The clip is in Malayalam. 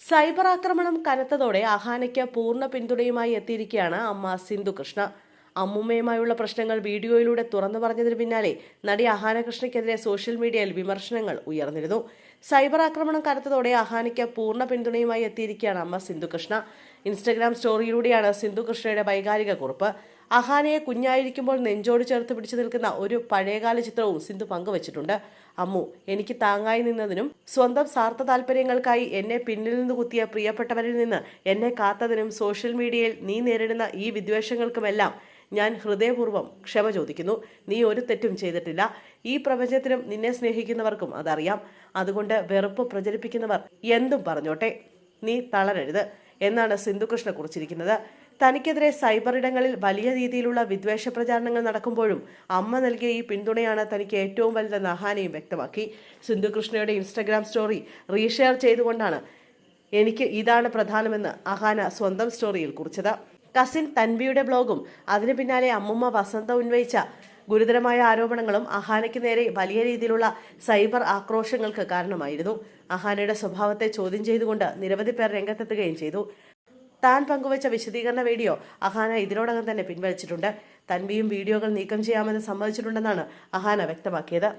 സൈബർ ആക്രമണം കനത്തതോടെ അഹാനയ്ക്ക് പൂർണ്ണ പിന്തുണയുമായി എത്തിയിരിക്കുകയാണ് അമ്മ സിന്ധു കൃഷ്ണ. അമ്മുമ്മയുമായുള്ള പ്രശ്നങ്ങൾ വീഡിയോയിലൂടെ തുറന്നു പറഞ്ഞതിന് പിന്നാലെ നടി അഹാന കൃഷ്ണയ്ക്കെതിരെ സോഷ്യൽ മീഡിയയിൽ വിമർശനങ്ങൾ ഉയർന്നിരുന്നു. സൈബർ ആക്രമണം കനത്തതോടെ അഹാനയ്ക്ക് പൂർണ്ണ പിന്തുണയുമായി എത്തിയിരിക്കുകയാണ് അമ്മ സിന്ധു കൃഷ്ണ. ഇൻസ്റ്റഗ്രാം സ്റ്റോറിയിലൂടെയാണ് സിന്ധു കൃഷ്ണയുടെ വൈകാരിക കുറിപ്പ്. അഹാനയെ കുഞ്ഞായിരിക്കുമ്പോൾ നെഞ്ചോട് ചേർത്ത് പിടിച്ചു നിൽക്കുന്ന ഒരു പഴയകാല ചിത്രവും സിന്ധു പങ്കുവച്ചിട്ടുണ്ട്. അമ്മു, എനിക്ക് താങ്ങായി നിന്നതിനും സ്വന്തം സ്വാർത്ഥ താല്പര്യങ്ങൾക്കായി എന്നെ പിന്നിൽ നിന്ന് കുത്തിയ പ്രിയപ്പെട്ടവരിൽ നിന്ന് എന്നെ കാത്തതിനും സോഷ്യൽ മീഡിയയിൽ നീ നേരിടുന്ന ഈ വിദ്വേഷങ്ങൾക്കുമെല്ലാം ഞാൻ ഹൃദയപൂർവ്വം ക്ഷമ ചോദിക്കുന്നു. നീ ഒരു തെറ്റും ചെയ്തിട്ടില്ല. ഈ പ്രപഞ്ചത്തിനും നിന്നെ സ്നേഹിക്കുന്നവർക്കും അതറിയാം. അതുകൊണ്ട് വെറുപ്പ് പ്രചരിപ്പിക്കുന്നവർ എന്തും പറഞ്ഞോട്ടെ, നീ തളരരുത് എന്നാണ് സിന്ധു കൃഷ്ണ കുറിച്ചിരിക്കുന്നത്. തനിക്കെതിരെ സൈബർ ഇടങ്ങളിൽ വലിയ രീതിയിലുള്ള വിദ്വേഷ പ്രചാരണങ്ങൾ നടക്കുമ്പോഴും അമ്മ നൽകിയ ഈ പിന്തുണയാണ് തനിക്ക് ഏറ്റവും വലുതെന്ന് അഹാനയും വ്യക്തമാക്കി. സിന്ധു കൃഷ്ണയുടെ ഇൻസ്റ്റഗ്രാം സ്റ്റോറി റീഷെയർ ചെയ്തുകൊണ്ടാണ് എനിക്ക് ഇതാണ് പ്രധാനമെന്ന് അഹാന സ്വന്തം സ്റ്റോറിയിൽ കുറിച്ചത്. കസിൻ തൻവിയുടെ ബ്ലോഗും അതിനു പിന്നാലെ അമ്മുമ്മ വസന്ത ഉന്നയിച്ച ഗുരുതരമായ ആരോപണങ്ങളും അഹാനയ്ക്ക് നേരെ വലിയ രീതിയിലുള്ള സൈബർ ആക്രോശങ്ങൾക്ക് കാരണമായിരുന്നു. അഹാനയുടെ സ്വഭാവത്തെ ചോദ്യം ചെയ്തുകൊണ്ട് നിരവധി പേർ രംഗത്തെത്തുകയും ചെയ്തു. താൻ പങ്കുവച്ച വിശദീകരണ വീഡിയോ അഹാന ഇതിനോടകം തന്നെ പിൻവലിച്ചിട്ടുണ്ട്. തൻവിയും വീഡിയോകൾ നീക്കം ചെയ്യാമെന്ന് സമ്മതിച്ചിട്ടുണ്ടെന്നാണ് അഹാന വ്യക്തമാക്കിയത്.